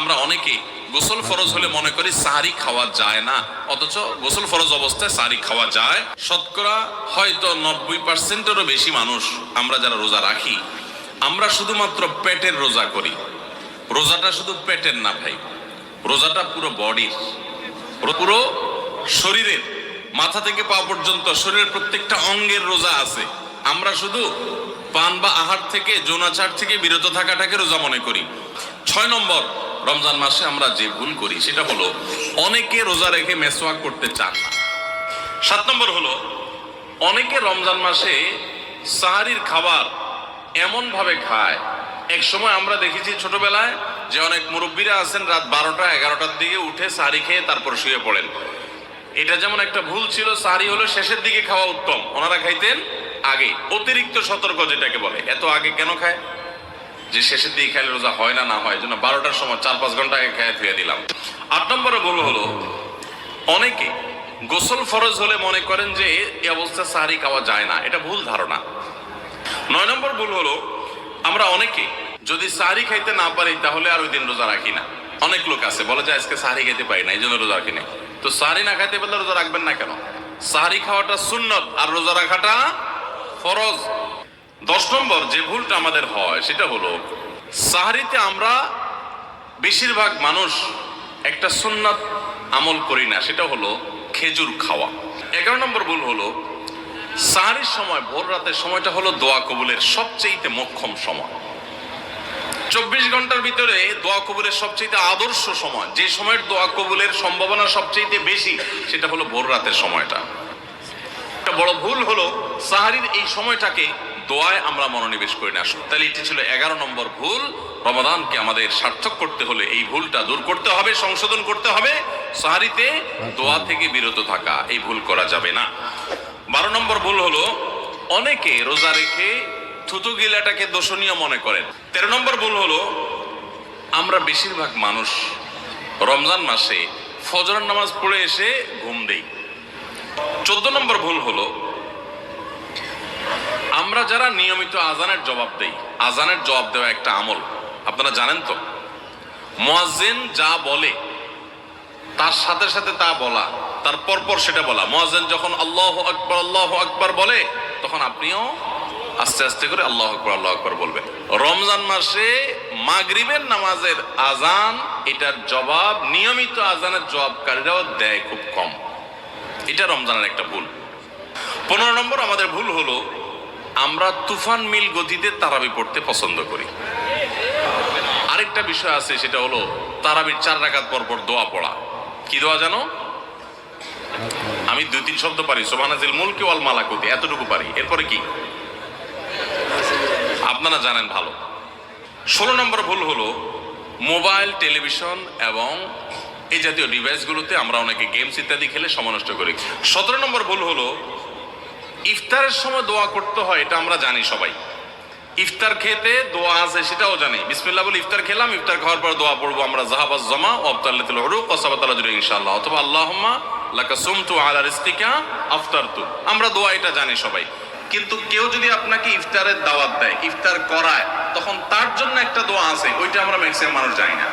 আমরা অনেকে গোসল ফরজ হলে মনে করি সাহারি খাওয়া যায় না, অথচ গোসল ফরজ অবস্থায় সাহারি খাওয়া যায়। শতকরা হয়তো 90%-এরও বেশি মানুষ আমরা যারা রোজা রাখি, আমরা শুধুমাত্র পেটের রোজা করি। রোজাটা শুধু পেটের না ভাই, রোজাটা পুরো বডির, পুরো শরীরের, মাথা থেকে পা পর্যন্ত শরীরের প্রত্যেকটা অঙ্গের রোজা আছে। আমরা শুধু পান বা আহার থেকে, যৌনাচার থেকে বিরত থাকাটাকে রোজা মনে করি। 6 নম্বর, রমজান মাসে আমরা যে ভুল করি সেটা হলো অনেকে রোজা রেখে মেসওয়াক করতে চান না। 7 নম্বর হলো অনেকে রমজান মাসে সাহারির খাবার এমন ভাবে খায়। এক সময় আমরা দেখেছি ছোটবেলায় যে অনেক মুরব্বীরা আছেন রাত 12টা-11টার দিকে উঠে সাহারি খেয়ে তারপর শুয়ে পড়েন। এটা যেমন একটা ভুল ছিল, সাহারি হলো শেষের দিকে খাওয়া উত্তম, ওনারা খাইতেন আগে। অতিরিক্ত সতর্ক যেটাকে বলে, এত আগে কেন খায়? যে শেষের দিকে খাইলে রোজা হয় না, না হয় জন্য 12টার সময় 4-5 ঘন্টা আগে খেয়ে ধুয়ে দিলাম। 8 নম্বরে ভুল হলো অনেকে গোসল ফরজ হলে মনে করেন যে এই অবস্থায় সাহারি খাওয়া যায় না, এটা ভুল ধারণা। 9 নম্বর ভুল হলো আমরা অনেকে যদি সাহারি খাইতে না পারি তাহলে আর ওই দিন রোজা রাখি না। অনেক লোক আছে বলে যে আজকে সাহারি খাইতে পারি না এই জন্য রোজা রাখি না। তো সাহারি না খাইতে পারলে রোজা রাখবেন না কেন? সাহারি খাওয়াটা সুন্নত আর রোজা রাখাটা ফরজ। 10 নম্বর যে ভুলটা আমাদের হয় সেটা হলো সাহারিতে আমরা বেশিরভাগ মানুষ একটা সুন্নাত আমল করি না, সেটা হলো খেজুর খাওয়া। 11 নম্বর ভুল হলো সাহারির সময়, ভোর রাতের সময়টা হলো দোয়া কবুলের সবচেয়ে মোক্ষম সময়। 24 ঘন্টার ভিতরে দোয়া কবুলের সবচেয়ে আদর্শ সময়, যে সময়ের দোয়া কবুলের সম্ভাবনা সবচেয়ে বেশি, সেটা হলো ভোর রাতের সময়টা। একটা বড় ভুল হলো সাহারির এই সময়টাকে দোয়ায় আমরা মনোনিবেশ করি না। তাহলে এটি ছিল 11 নম্বর ভুল। রমাদানকে আমাদের সার্থক করতে হলে এই ভুলটা দূর করতে হবে, সংশোধন করতে হবে। সাহারিতে দোয়া থেকে বিরত থাকা, এই ভুল করা যাবে না। 12 নম্বর ভুল হলো অনেকে রোজা রেখে থুতু গিলাটাকে দোষণীয় মনে করেন। 13 নম্বর ভুল হলো আমরা বেশিরভাগ মানুষ রমজান মাসে ফজরের নামাজ পড়ে এসে ঘুম দেই। 14 নম্বর ভুল হলো আমরা যারা নিয়মিত আজানের জবাব দেই, আজানের জবাব দেওয়া একটা আমল, আপনারা জানেন তো? মুয়াজ্জিন যা বলে তার সাথে সাথে তা বলা, তার পরপর সেটা বলা। মুয়াজ্জিন যখন আল্লাহু আকবার আল্লাহু আকবার বলে তখন আপনিও আস্তে আস্তে করে আল্লাহু আকবার আল্লাহু আকবার বলবেন। রমজান মাসে মাগরিবের নামাজের আজান, এটার জবাব নিয়মিত আজানের জবাবকারীরাও দেয় খুব কম। এটা রমজানের একটা ভুল। 15 নম্বর আমাদের ভুল হলো আমরা তুফান মিল গতিতে তারাবি পড়তে পছন্দ করি। আরেকটা বিষয় আছে, সেটা হলো তারাবির 4 রাকাত পর পর দোয়া পড়া। কি দোয়া জানো? আমি 2-3 শব্দ পারি, সুবহানাজিল মুলকি ওয়াল মালাকুতি, এতটুকু পারি। এরপরে কি আপনারা জানেন ভালো। 16 নম্বর ভুল হলো মোবাইল, টেলিভিশন এবং এই জাতীয় ডিভাইসগুলোতে আমরা অনেকে গেমস ইত্যাদি খেলে সময় নষ্ট করি। 17 নম্বর ভুল হলো ইফতারের সময় দোয়া করতে হয়, এটা আমরা জানি সবাই। ইফতার খেতে দোয়া আছে সেটাও জানি। বিসমিল্লাহ বলে ইফতার খেলাম, ইফতার খাওয়ার পর দোয়া পড়বো আমরা জাহাবাজ জামা ওয়া আবতালাতুল উরুক ওয়া সাবাতাল আজরু ইনশাআল্লাহ, অথবা আল্লাহুম্মা লাকা সুমতু আলা রিজকিকা আফতারতু। আমরা দোয়া এটা জানি সবাই। কিন্তু কেউ যদি আপনাকে ইফতারের দাওয়াত দেয়, ইফতার করায়, তখন তার জন্য একটা দোয়া আছে, ওইটা আমরা ম্যাক্সিমাম মানুষ জানি না।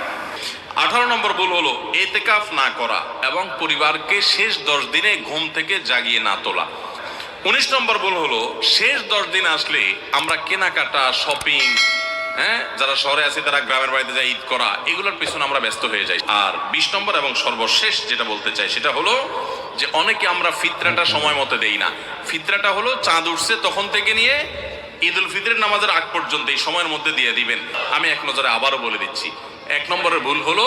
18 নম্বর ভুল হলো ইতিকাফ না করা এবং পরিবারকে শেষ 10 দিনে ঘুম থেকে জাগিয়ে না তোলা। 19 নম্বর ভুল হলো শেষ 10 দিন আসলে আমরা কেনাকাটা, শপিং, যারা শহরে আছে তারা গ্রামের বাড়িতে যায় ঈদ করা, এগুলোর পিছনে আমরা ব্যস্ত হয়ে যাই। আর 20 নম্বর এবং সর্বশেষ যেটা বলতে চাই সেটা হলো যে অনেকে আমরা ফিতরাটা সময় মতো দেই না। ফিতরাটা হলো চাঁদ উঠছে তখন থেকে নিয়ে ঈদুল ফিতরের নামাজের আগ পর্যন্ত এই সময়ের মধ্যে দিয়ে দিবেন। আমি এক নজরে আবারও বলে দিচ্ছি। 1 নম্বরের ভুল হলো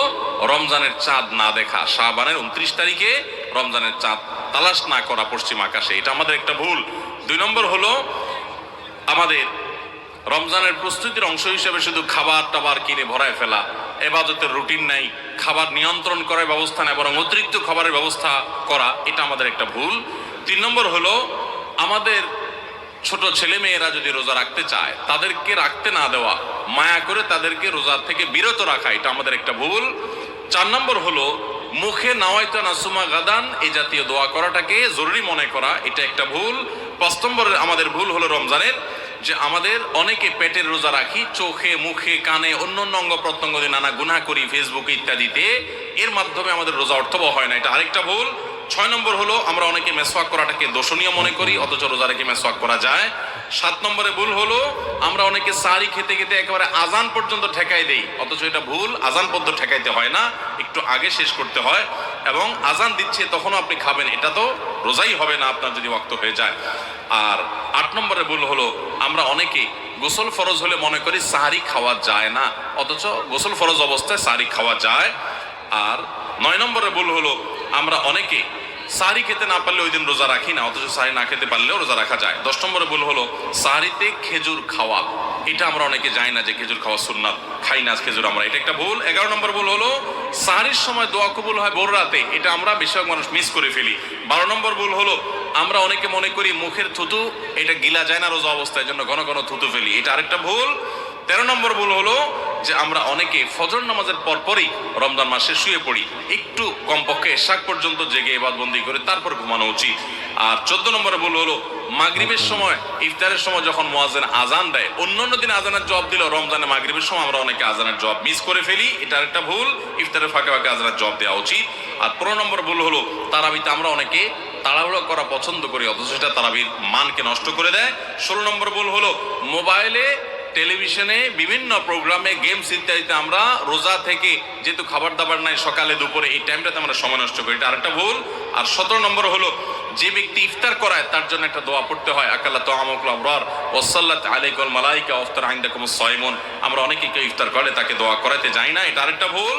রমজানের চাঁদ না দেখা, শাবানের 29 তারিখে রমজানের চাঁদ তালাশ না করা পশ্চিম আকাশে, এটা আমাদের একটা ভুল। 2 নম্বর হলো আমাদের রমজানের প্রস্তুতির অংশ হিসেবে শুধু খাবার টাবার কিনে ভরায় ফেলা, ইবাদতের রুটিন নাই, খাবার নিয়ন্ত্রণ করার ব্যবস্থা নেই, বরং অতিরিক্ত খাবারের ব্যবস্থা করা, এটা আমাদের একটা ভুল। 3 নম্বর হলো আমাদের ছোট ছেলে মেয়েরা যদি রোজা রাখতে চায় তাদেরকে রাখতে না দেওয়া, মায়া করে তাদেরকে রোজা থেকে বিরত রাখা, এটা আমাদের একটা ভুল। 4 নম্বর হলো মুখে নাওয়াইতা নাসুমা গাদান এই জাতীয় দোয়া করাটাকে জরুরি মনে করা, এটা একটা ভুল। 5 নম্বরের আমাদের ভুল হলো রমজানের যে আমাদের অনেকে পেটের রোজা রাখি, চোখে মুখে কানে অন্য অঙ্গ প্রত্যঙ্গ দিয়ে নানা গুনাহ করি ফেসবুকে ইত্যাদিতে, এর মাধ্যমে আমাদের রোজা অর্থবহ হয় না, এটা আরেকটা ভুল। 6 নম্বর হলো আমরা অনেকে মেসওয়াক করাটাকে দোষণীয় মনে করি, অথচ রোজা রেখে মেসওয়াক করা যায়। 7 নম্বরে ভুল হলো আমরা অনেকে সারি খেতে খেতে একেবারে আজান পর্যন্ত ঠেকাই দেই, অথচ এটা ভুল। আজান পর্যন্ত ঠেকাইতে হয় না, একটু আগে শেষ করতে হয়। এবং আজান দিচ্ছে তখনও আপনি খাবেন, এটা তো রোজাই হবে না আপনার যদি ওয়াক্ত হয়ে যায়। আর 8 নম্বরে ভুল হলো আমরা অনেকে গোসল ফরজ হলে মনে করি সাহারি খাওয়া যায় না, অথচ গোসল ফরজ অবস্থায় সাহারি খাওয়া যায়। আর 9 নম্বরে ভুল হলো আমরা অনেকে সাহারি খেতে না পারলে ওই দিন রোজা রাখি না, অথচ সাহারি না খেতে পারলেও রোজা রাখা যায়। 10 নম্বরে ভুল হলো সাহারিতে খেজুর খাওয়া, এটা আমরা অনেকে জানি না যে খেজুর খাওয়া সুন্নাত, খাই না খেজুর আমরা, এটা একটা ভুল। 11 নম্বর ভুল হলো সাহারির সময় দোয়া কবুল হয় ভোর রাতে, এটা আমরা বেশিরভাগ মানুষ মিস করে ফেলি। 12 নম্বর ভুল হলো আমরা অনেকে মনে করি মুখের থুতু এটা গিলা যায় না রোজা অবস্থায়, জন্য ঘন ঘন থুতু ফেলি, এটা আরেকটা ভুল। 13 নম্বর ভুল হলো যে আমরা অনেকে ফজর নামাজের পরপরই রমজান মাসে শুয়ে পড়ি, একটু কমপক্ষে এশাক পর্যন্ত জেগে ইবাদতবন্দি করে তারপর ঘুমানো উচিত। আর 14 নম্বরে ভুল হলো মাগরিবের সময় ইফতারের সময় যখন মুয়াজ্জিন আজান দেয়, অন্যান্য দিন আজানের জবাব দিলেও রমজানে মাগরিবের সময় আমরা অনেকে আজানের জবাব মিস করে ফেলি, এটা একটা ভুল। ইফতারের ফাঁকে ফাঁকে আজানের জবাব দেওয়া উচিত। আর 15 নম্বর ভুল হলো তারাবিতে আমরা অনেকে তাড়াহুড়ো করা পছন্দ করি, অথচ সেটা তারাবির মানকে নষ্ট করে দেয়। 16 নম্বর ভুল হলো মোবাইলে টেলিভিশনে বিভিন্ন প্রোগ্রামে গেমস ইত্যাদিতে আমরা রোজা থেকে যেহেতু খাবার দাবার নাই সকালে দুপুরে এই টাইমটাতে আমরা সময় নষ্ট করি, এটা আরেকটা ভুল। আর 17 নম্বর হলো যে ব্যক্তি ইফতার করায় তার জন্য একটা দোয়া পড়তে হয়, আকাল্লা তাআমুকুল আবরার ওয়াসাল্লাত আলাইকুল মালাইকা ওয়াফতার ইনদাকুমুস সাইমুন, আমরা অনেকে কেউ ইফতার করলে তাকে দোয়া করাতে যাই না, এটা আরেকটা ভুল।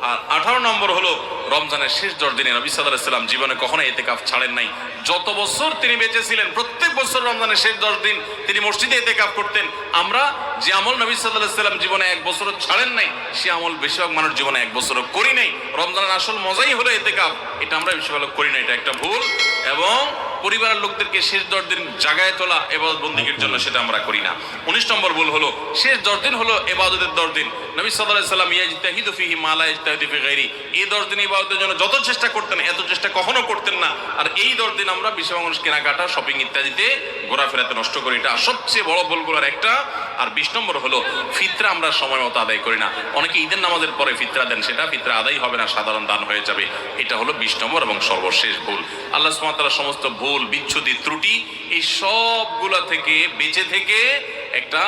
আর 18 নম্বর হলো রমজানের শেষ 10 দিনে নবী সাল্লাল্লাহু আলাইহি সাল্লাম জীবনে কখনো ইতিকাফ ছাড়েন নাই, যত বছর তিনি বেঁচে ছিলেন প্রত্যেক বছর রমজানের শেষ 10 দিন তিনি মসজিদে ইতিকাফ করতেন। আমরা যে আমল নবী সাল্লাল্লাহু আলাইহি সাল্লাম জীবনে এক বছর ছাড়েন নাই, সে আমল বেশিরভাগ মানুষ জীবনে এক বছরও করি নাই। রমজানের আসল মজাই হলো ইতিকাফ, এটা আমরা বেশিরভাগ করি না, এটা একটা ভুল। এবং পরিবারের লোকদেরকে শেষ 10 দিন জাগায় তোলা ইবাদত বন্দেগীর জন্য, সেটা আমরা করি না। 19 নম্বর ভুল হলো শেষ 10 দিন হলো ইবাদতের 10 দিন, নবী সাল্লাল্লাহু আলাইহি সাল্লাম ইয়াজতাহিদু ফিহি মা লা ইয়াজতাহিদু ফি গায়রি, এই 10 দিন ইবাদতের জন্য যত চেষ্টা করতেন এত চেষ্টা কখনো করতেন না। আর এই 10 দিন আমরা বেশিরভাগ মানুষ কেনাকাটা শপিং ইত্যাদিতে ঘোরাফেরাতে নষ্ট করি, এটা সবচেয়ে বড় ভুলগুলোর একটা। আর 20 নম্বর হলো ফিতরা আমরা সময় মতো আদায় করি না, অনেকে ঈদের নামাজের পরে ফিতরা দেন, সেটা ফিতরা আদায় হবে না, সাধারণ দান হয়ে যাবে, এটা হলো 20 নম্বর এবং সর্বশেষ ভুল। আল্লাহ সুবহানাহু ওয়া তাআলা সমস্ত ভুল বিচ্ছুতি ত্রুটি এই সবগুলা থেকে বেঁচে থেকে একটা